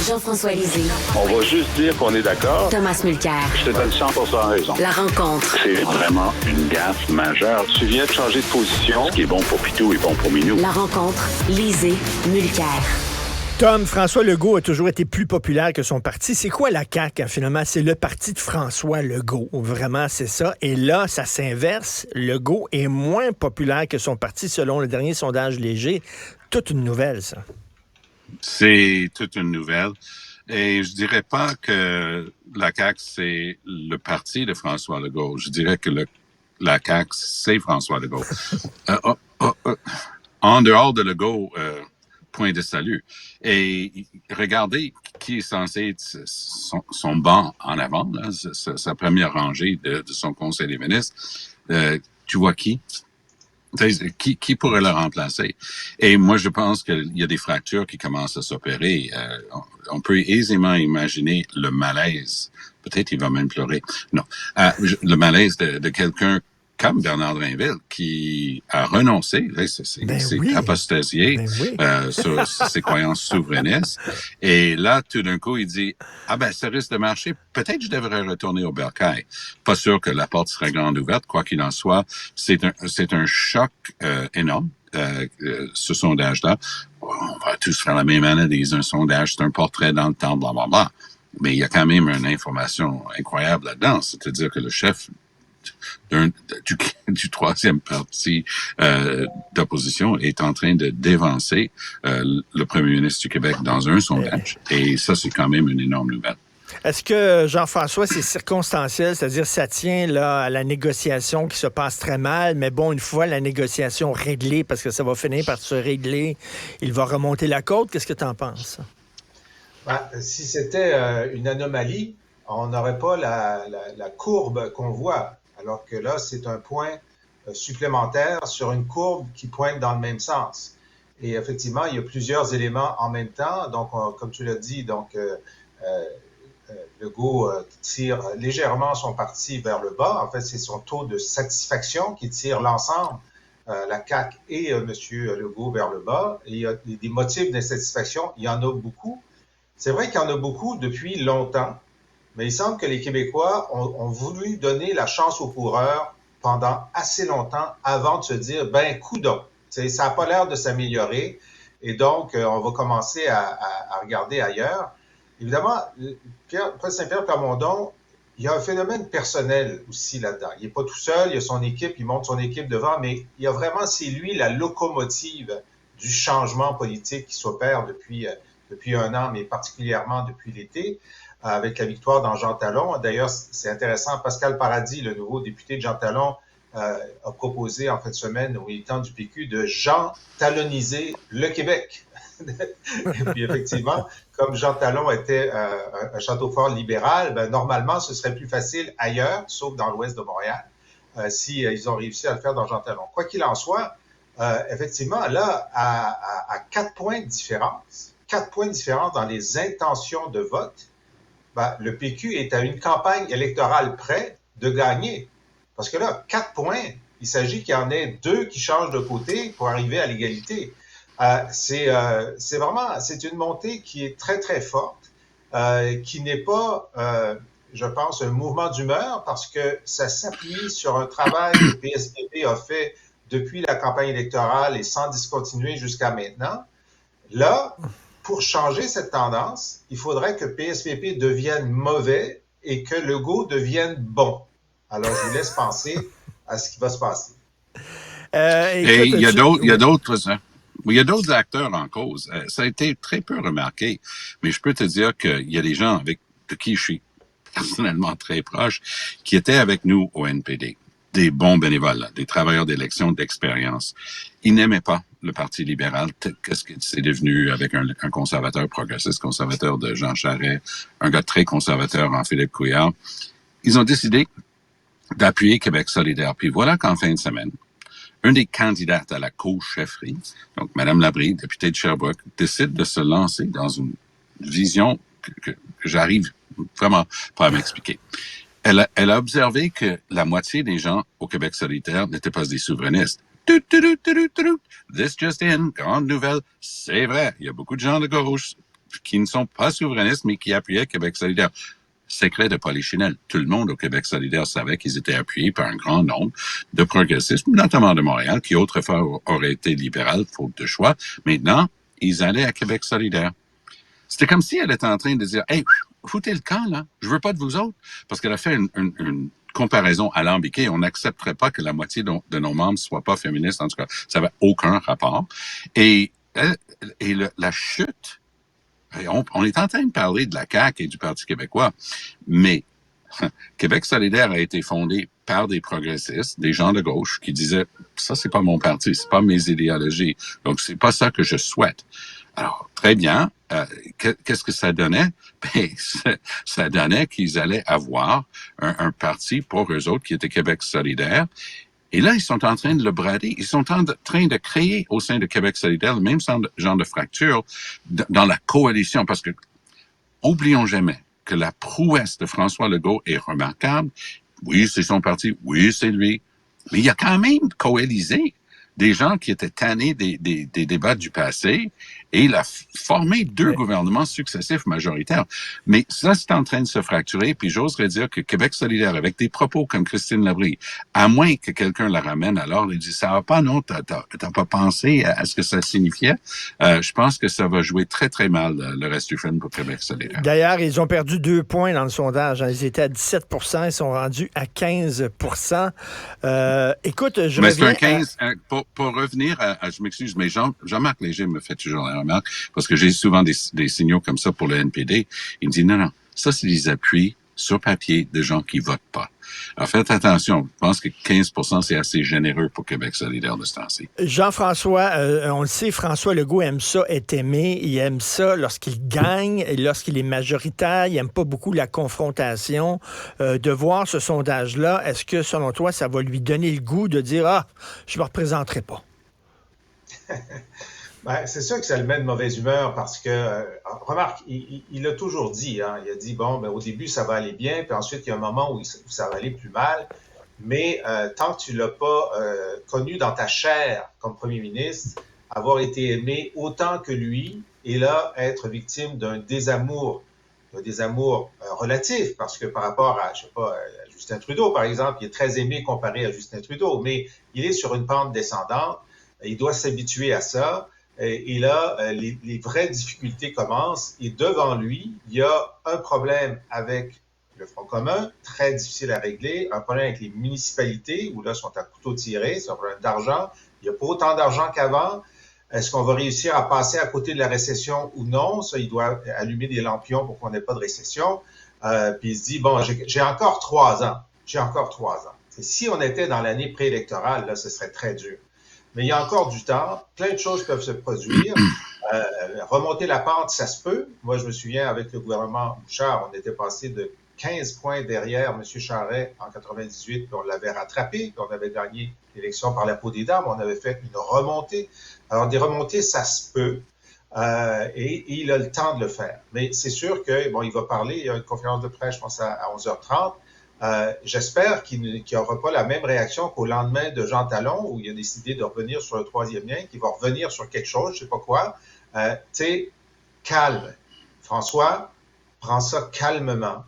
Jean-François Lisée. On va juste dire qu'on est d'accord. Thomas Mulcair. Je te donne 100% raison. La rencontre. C'est vraiment une gaffe majeure. Tu viens de changer de position. Ce qui est bon pour Pitou est bon pour Minou. La rencontre. Lisée. Mulcair. Tom, François Legault a toujours été plus populaire que son parti. C'est quoi la CAQ, hein, finalement? C'est le parti de François Legault. Vraiment, c'est ça. Et là, ça s'inverse. Legault est moins populaire que son parti, selon le dernier sondage léger. Toute une nouvelle, ça. C'est toute une nouvelle. Et je dirais pas que la CAQ, c'est le parti de François Legault. Je dirais que la CAQ, c'est François Legault. En dehors de Legault, point de salut. Et regardez qui est censé être son banc en avant, là, sa première rangée de son conseil des ministres. Tu vois qui? Qui pourrait le remplacer? Et moi, je pense qu'il y a des fractures qui commencent à s'opérer. On peut aisément imaginer le malaise. Peut-être il va même pleurer. Non. Le malaise de quelqu'un comme Bernard Drinville, qui a renoncé, c'est apostasié sur ses croyances souverainistes. Et là, tout d'un coup, il dit, ça risque de marcher. Peut-être je devrais retourner au bercail. Pas sûr que la porte serait grande ouverte. Quoi qu'il en soit, c'est un choc énorme. Ce sondage-là. On va tous faire la même analyse. Un sondage, c'est un portrait dans le temps, blablabla. Mais il y a quand même une information incroyable là-dedans. C'est-à-dire que le chef du troisième parti d'opposition est en train de dévancer le premier ministre du Québec dans un sondage. Et ça, c'est quand même une énorme nouvelle. Est-ce que, Jean-François, c'est circonstanciel, c'est-à-dire ça tient là, à la négociation qui se passe très mal, mais bon, une fois la négociation réglée, parce que ça va finir par se régler, il va remonter la côte. Qu'est-ce que tu en penses? Si c'était une anomalie, on n'aurait pas la courbe qu'on voit. Alors que là, c'est un point supplémentaire sur une courbe qui pointe dans le même sens. Et effectivement, il y a plusieurs éléments en même temps. Donc, comme tu l'as dit, Legault tire légèrement son parti vers le bas. En fait, c'est son taux de satisfaction qui tire l'ensemble, la CAQ et M. Legault vers le bas. Et il y a des motifs d'insatisfaction. Il y en a beaucoup. C'est vrai qu'il y en a beaucoup depuis longtemps. Mais il semble que les Québécois ont voulu donner la chance aux coureurs pendant assez longtemps avant de se dire, coudonc, ça n'a pas l'air de s'améliorer et donc on va commencer à regarder ailleurs. Évidemment, Saint-Pierre Plamondon, il y a un phénomène personnel aussi là-dedans. Il n'est pas tout seul, il y a son équipe, il monte son équipe devant, mais il y a vraiment, c'est lui la locomotive du changement politique qui s'opère depuis un an, mais particulièrement depuis l'été. Avec la victoire dans Jean Talon. D'ailleurs, c'est intéressant, Pascal Paradis, le nouveau député de Jean Talon, a proposé en fin de semaine aux militants du PQ de Jean taloniser le Québec. Et puis effectivement, comme Jean Talon était un château fort libéral, normalement, ce serait plus facile ailleurs, sauf dans l'ouest de Montréal, si ils ont réussi à le faire dans Jean Talon. Quoi qu'il en soit, effectivement, là, à 4 points de différence dans les intentions de vote, le PQ est à une campagne électorale près de gagner. Parce que là, 4 points, il s'agit qu'il y en ait 2 qui changent de côté pour arriver à l'égalité. C'est une montée qui est très, très forte, qui n'est pas, je pense, un mouvement d'humeur parce que ça s'appuie sur un travail que le PSPP a fait depuis la campagne électorale et sans discontinuer jusqu'à maintenant. Là, pour changer cette tendance, il faudrait que PSPP devienne mauvais et que Legault devienne bon. Alors, je vous laisse penser à ce qui va se passer. Et il y a d'autres acteurs en cause. Ça a été très peu remarqué, mais je peux te dire qu'il y a des gens de qui je suis personnellement très proche, qui étaient avec nous au NPD. Des bons bénévoles, des travailleurs d'élection d'expérience. Ils n'aimaient pas le Parti libéral. Qu'est-ce que c'est devenu avec un conservateur progressiste, conservateur de Jean Charest, un gars très conservateur en Philippe Couillard. Ils ont décidé d'appuyer Québec solidaire. Puis voilà qu'en fin de semaine, un des candidats à la co-chefferie, donc Mme Labrie, députée de Sherbrooke, décide de se lancer dans une vision que j'arrive vraiment pas à m'expliquer. Elle a observé que la moitié des gens au Québec solidaire n'étaient pas des souverainistes. This just in, grande nouvelle, c'est vrai, il y a beaucoup de gens de gauche, qui ne sont pas souverainistes, mais qui appuyaient Québec solidaire. Secret de Polichinelle. Tout le monde au Québec solidaire savait qu'ils étaient appuyés par un grand nombre de progressistes, notamment de Montréal, qui autrefois auraient été libérales, faute de choix. Maintenant, ils allaient à Québec solidaire. C'était comme si elle était en train de dire « Hey, foutez le camp, là. Je veux pas de vous autres. » Parce qu'elle a fait une comparaison alambiquée. On n'accepterait pas que la moitié de nos membres soient pas féministes. En tout cas, ça n'avait aucun rapport. Et la chute... On est en train de parler de la CAQ et du Parti québécois, mais Québec solidaire a été fondé par des progressistes, des gens de gauche qui disaient « ça, c'est pas mon parti, c'est pas mes idéologies, donc c'est pas ça que je souhaite ». Alors, très bien, qu'est-ce que ça donnait? Ben, ça donnait qu'ils allaient avoir un parti pour eux autres qui était Québec solidaire. Et là, ils sont en train de le brader. Ils sont en train de créer au sein de Québec solidaire le même genre de fracture dans la coalition. Parce que, oublions jamais que la prouesse de François Legault est remarquable. Oui, c'est son parti. Oui, c'est lui. Mais il y a quand même coalisé des gens qui étaient tannés des débats du passé et il a formé deux gouvernements successifs majoritaires. Mais ça, c'est en train de se fracturer, puis j'oserais dire que Québec solidaire, avec des propos comme Christine Labrie, à moins que quelqu'un la ramène, alors il dit « ça va pas, non, t'as pas pensé à ce que ça signifiait », je pense que ça va jouer très, très mal le reste du film pour Québec solidaire. D'ailleurs, ils ont perdu 2 points dans le sondage. Ils étaient à 17 %, ils sont rendus à 15 %. Écoute, je mais reviens... c'est un 15, pour revenir à je m'excuse, mais Jean-Marc Léger me fait toujours la remarque, parce que j'ai souvent des signaux comme ça pour le NPD. Il me dit, non, ça, c'est des appuis sur papier de gens qui votent pas. Alors, faites attention. Je pense que 15 % c'est assez généreux pour Québec solidaire de ce temps-ci. Jean-François, on le sait, François Legault aime ça, être aimé. Il aime ça lorsqu'il gagne, et lorsqu'il est majoritaire. Il aime pas beaucoup la confrontation. De voir ce sondage-là, est-ce que, selon toi, ça va lui donner le goût de dire « Ah, je me représenterai pas ». Ben, c'est sûr que ça le met de mauvaise humeur parce que, remarque, il l'a toujours dit, hein, il a dit, bon, ben, au début, ça va aller bien, puis ensuite, il y a un moment où ça va aller plus mal, mais tant que tu l'as pas connu dans ta chair comme premier ministre, avoir été aimé autant que lui, et là, être victime d'un désamour relatif, parce que par rapport à, je sais pas, à Justin Trudeau, par exemple, il est très aimé comparé à Justin Trudeau, mais il est sur une pente descendante, il doit s'habituer à ça. Et là, les vraies difficultés commencent. Et devant lui, il y a un problème avec le Front commun, très difficile à régler. Un problème avec les municipalités, où là, ils sont à couteau tiré. C'est un problème d'argent. Il n'y a pas autant d'argent qu'avant. Est-ce qu'on va réussir à passer à côté de la récession ou non? Ça, il doit allumer des lampions pour qu'on n'ait pas de récession. Puis il se dit, bon, j'ai encore 3 ans. J'ai encore 3 ans. Et si on était dans l'année préélectorale, là, ce serait très dur. Mais il y a encore du temps, plein de choses peuvent se produire. Remonter la pente, ça se peut. Moi, je me souviens, avec le gouvernement Bouchard, on était passé de 15 points derrière M. Charest en 98, puis on l'avait rattrapé, puis on avait gagné l'élection par la peau des dames, on avait fait une remontée. Alors, des remontées, ça se peut, et il a le temps de le faire. Mais c'est sûr que, bon, il va parler, il y a une conférence de presse, je pense, à 11h30. J'espère qu'il n'y aura pas la même réaction qu'au lendemain de Jean Talon, où il a décidé de revenir sur le 3e lien, qu'il va revenir sur quelque chose, je sais pas quoi. Tu sais, calme. François, prends ça calmement.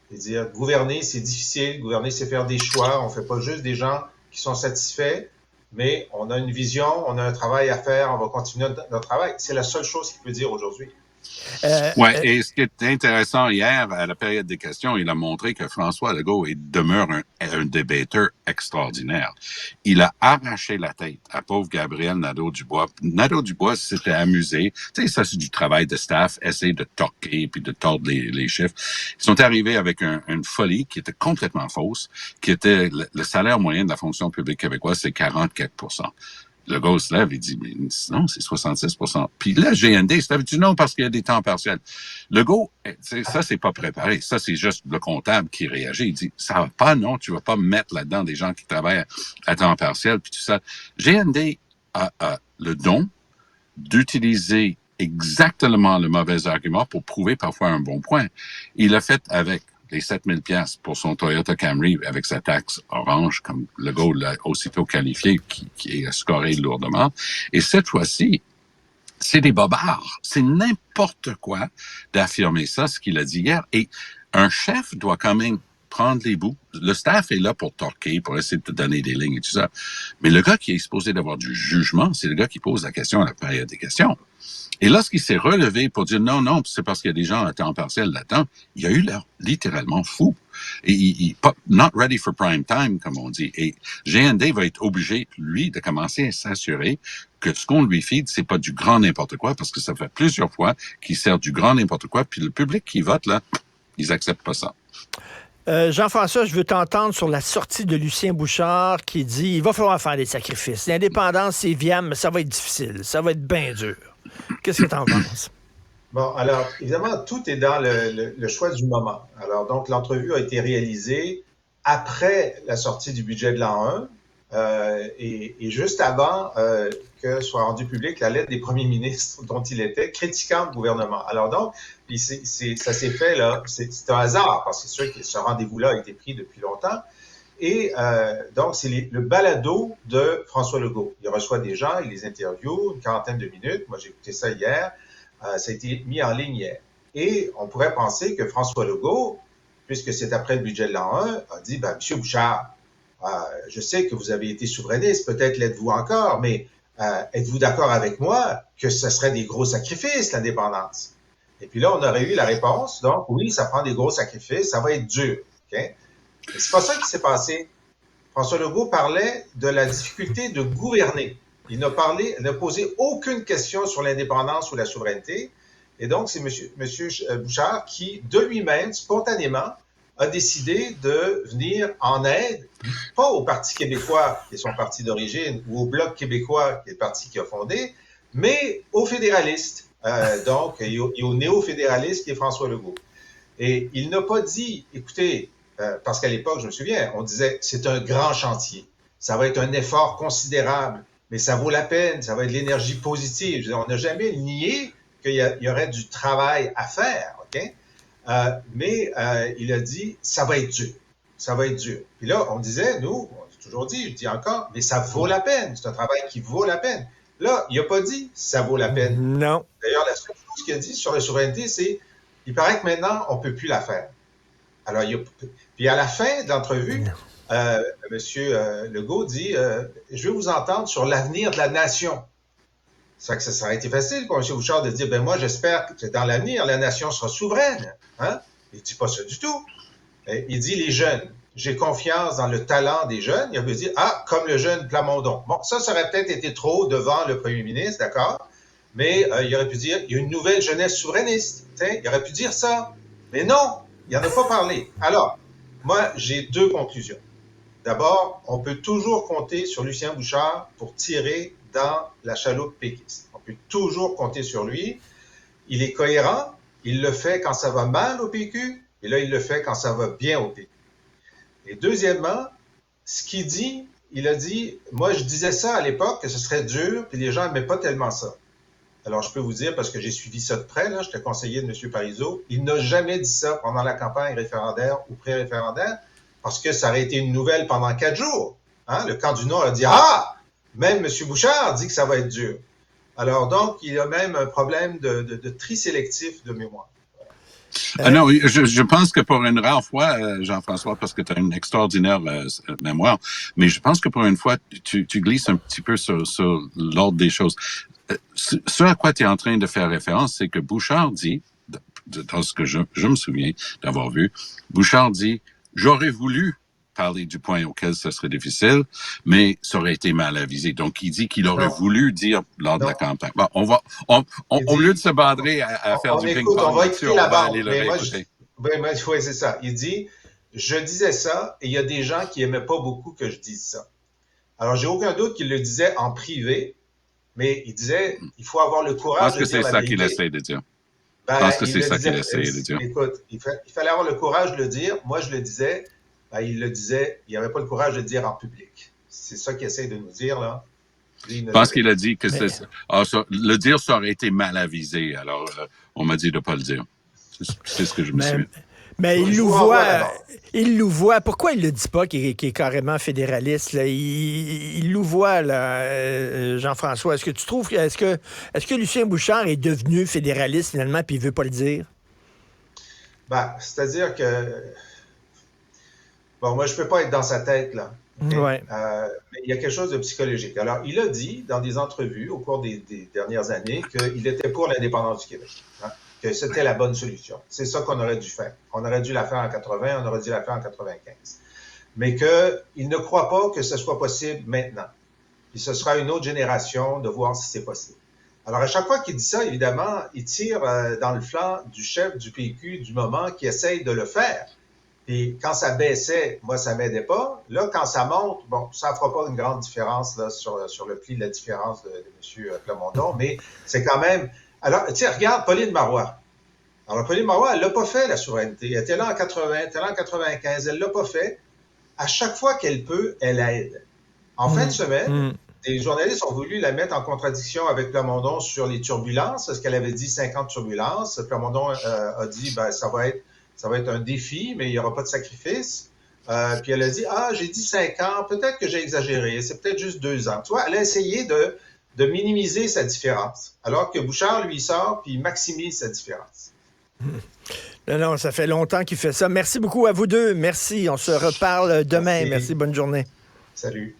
C'est-à-dire, gouverner, c'est difficile. Gouverner, c'est faire des choix. On fait pas juste des gens qui sont satisfaits, mais on a une vision, on a un travail à faire, on va continuer notre travail. C'est la seule chose qu'il peut dire aujourd'hui. Et ce qui est intéressant hier, à la période des questions, il a montré que François Legault demeure un débatteur extraordinaire. Il a arraché la tête à pauvre Gabriel Nadeau-Dubois. Nadeau-Dubois s'était amusé. Tu sais, ça, c'est du travail de staff, essayer de toquer puis de tordre les chiffres. Ils sont arrivés avec une folie qui était complètement fausse, qui était le salaire moyen de la fonction publique québécoise, c'est 44 %. Le gars se lève, il dit, mais non, c'est 66 %. Puis là, GND, c'est dit non parce qu'il y a des temps partiels. Le gars, ça, c'est pas préparé. Ça, c'est juste le comptable qui réagit. Il dit, ça va pas, non, tu vas pas mettre là-dedans des gens qui travaillent à temps partiel, puis tout ça. GND a le don d'utiliser exactement le mauvais argument pour prouver parfois un bon point. Il l'a fait avec les 7 000 $ pour son Toyota Camry avec sa taxe orange, comme le gars l'a aussitôt qualifié, qui est scoré lourdement. Et cette fois-ci, C'est des bobards. C'est n'importe quoi d'affirmer ça, ce qu'il a dit hier. Et un chef doit quand même prendre les bouts. Le staff est là pour torquer, pour essayer de te donner des lignes et tout ça. Mais le gars qui est supposé d'avoir du jugement, c'est le gars qui pose la question à la période des questions. Et lorsqu'il s'est relevé pour dire non, c'est parce qu'il y a des gens à temps partiel là-dedans, il a eu l'air littéralement fou. Et not ready for prime time, comme on dit. Et GND va être obligé, lui, de commencer à s'assurer que ce qu'on lui feed, c'est pas du grand n'importe quoi, parce que ça fait plusieurs fois qu'il sert du grand n'importe quoi, puis le public qui vote, là, ils acceptent pas ça. Jean-François, je veux t'entendre sur la sortie de Lucien Bouchard qui dit il va falloir faire des sacrifices. L'indépendance, c'est viable, mais ça va être difficile. Ça va être bien dur. Qu'est-ce que tu en penses? Bon, alors, évidemment, tout est dans le choix du moment. Alors, donc, l'entrevue a été réalisée après la sortie du budget de l'an 1 et juste avant que soit rendue publique la lettre des premiers ministres dont il était critiquant le gouvernement. Alors donc, puis ça s'est fait là, c'est un hasard, parce que c'est sûr que ce rendez-vous-là a été pris depuis longtemps. Et donc, c'est le balado de François Legault. Il reçoit des gens, il les interviewe, une quarantaine de minutes. Moi, j'ai écouté ça hier. Ça a été mis en ligne hier. Et on pourrait penser que François Legault, puisque c'est après le budget de l'an 1, a dit, Monsieur Bouchard, je sais que vous avez été souverainiste, peut-être l'êtes-vous encore, mais êtes-vous d'accord avec moi que ce serait des gros sacrifices, l'indépendance? Et puis là, on aurait eu la réponse. Donc, oui, ça prend des gros sacrifices, ça va être dur. Okay? Mais c'est pas ça qui s'est passé. François Legault parlait de la difficulté de gouverner. Il n'a posé aucune question sur l'indépendance ou la souveraineté. Et donc, c'est monsieur Bouchard qui, de lui-même, spontanément, a décidé de venir en aide, pas au Parti québécois, qui est son parti d'origine, ou au Bloc québécois, qui est le parti qu'il a fondé, mais aux fédéralistes, et au néo-fédéraliste, qui est François Legault. Et il n'a pas dit, écoutez, parce qu'à l'époque, je me souviens, on disait, c'est un grand chantier, ça va être un effort considérable, mais ça vaut la peine, ça va être de l'énergie positive. Je veux dire, on n'a jamais nié qu'il y aurait du travail à faire, OK? Mais il a dit, ça va être dur. Ça va être dur. Puis là, on disait, nous, on a toujours dit, je dis encore, mais ça vaut la peine. C'est un travail qui vaut la peine. Là, il n'a pas dit, ça vaut la peine. Non. D'ailleurs, la seule chose qu'il a dit sur la souveraineté, c'est, il paraît que maintenant, on ne peut plus la faire. Alors, puis à la fin de l'entrevue, M. Legault dit, je veux vous entendre sur l'avenir de la nation. Ça aurait été facile pour M. Bouchard de dire, moi, j'espère que dans l'avenir, la nation sera souveraine. Hein? Il ne dit pas ça du tout. Il dit, les jeunes, j'ai confiance dans le talent des jeunes. Il aurait pu dire, comme le jeune Plamondon. Bon, ça aurait peut-être été trop devant le premier ministre, d'accord? Mais il aurait pu dire, il y a une nouvelle jeunesse souverainiste. Il aurait pu dire ça. Mais non, il n'en a pas parlé. Alors, moi, j'ai deux conclusions. D'abord, on peut toujours compter sur Lucien Bouchard pour tirer dans la chaloupe péquiste. On peut toujours compter sur lui. Il est cohérent. Il le fait quand ça va mal au PQ. Et là, il le fait quand ça va bien au PQ. Et deuxièmement, ce qu'il dit, il a dit, moi, je disais ça à l'époque, que ce serait dur, puis les gens n'aimaient pas tellement ça. Alors, je peux vous dire, parce que j'ai suivi ça de près, là, j'étais conseiller de M. Parizeau, il n'a jamais dit ça pendant la campagne référendaire ou pré-référendaire, parce que ça aurait été une nouvelle pendant 4 jours. Hein? Le camp du Nord a dit, même M. Bouchard dit que ça va être dur. Alors, donc, il y a même un problème de tri sélectif de mémoire. Non, je pense que pour une rare fois, Jean-François, parce que tu as une extraordinaire mémoire, mais je pense que pour une fois, tu glisses un petit peu sur l'ordre des choses. Ce à quoi tu es en train de faire référence, c'est que Bouchard dit, dans ce que je me souviens d'avoir vu, Bouchard dit, j'aurais voulu parler du point auquel ça serait difficile, mais ça aurait été mal avisé. Donc, il dit qu'il aurait voulu dire lors de la campagne. Bon, au lieu de se badrer à faire du ping-pong, on va écouter la bande. Oui, c'est ça. Il dit, je disais ça, et il y a des gens qui aimaient pas beaucoup que je dise ça. Alors, j'ai aucun doute qu'il le disait en privé, mais il disait, il faut avoir le courage de dire la vérité. Je pense que c'est ça qu'il essaie de dire. Je pense que c'est ça qu'il essaie de dire. Écoute, il fallait avoir le courage de le dire. Moi, je le disais. Il le disait, il n'avait pas le courage de le dire en public. C'est ça qu'il essaie de nous dire, là. Je pense qu'il a dit que le dire, ça aurait été mal avisé. Alors, on m'a dit de ne pas le dire. C'est ce que je me souviens. Mais Je vous renvoie d'abord. il louvoie. Pourquoi il ne le dit pas qu'il est carrément fédéraliste? Là? Il louvoie, là, Jean-François. Est-ce que tu trouves est-ce que Lucien Bouchard est devenu fédéraliste finalement puis il veut pas le dire? Ben, c'est-à-dire que bon, moi je peux pas être dans sa tête là. Okay? Ouais. Mais il y a quelque chose de psychologique. Alors, il a dit dans des entrevues au cours des dernières années qu'il était pour l'indépendance du Québec. Hein? Que c'était la bonne solution. C'est ça qu'on aurait dû faire. On aurait dû la faire en 80, on aurait dû la faire en 95. Mais qu'il ne croit pas que ce soit possible maintenant. Puis ce sera une autre génération de voir si c'est possible. Alors, à chaque fois qu'il dit ça, évidemment, il tire dans le flanc du chef du PQ du moment qui essaye de le faire. Puis quand ça baissait, moi, ça m'aidait pas. Là, quand ça monte, bon, ça fera pas une grande différence là, sur le pli de la différence de M. Plamondon, mais c'est quand même... Alors, tu sais, regarde Pauline Marois. Alors, Pauline Marois, elle l'a pas fait, la souveraineté. Elle était là en 80, elle était là en 95, elle l'a pas fait. À chaque fois qu'elle peut, elle aide. En fin de semaine, des journalistes ont voulu la mettre en contradiction avec Plamondon sur les turbulences, parce qu'elle avait dit 50 turbulences. Plamondon a dit, ben, ça va être un défi, mais il n'y aura pas de sacrifice. Puis elle a dit, j'ai dit 5 ans, peut-être que j'ai exagéré, c'est peut-être juste 2 ans. Tu vois, elle a essayé de minimiser sa différence, alors que Bouchard, lui, sort puis il maximise sa différence. Non, ça fait longtemps qu'il fait ça. Merci beaucoup à vous deux. Merci. On se reparle demain. Merci. Bonne journée. Salut.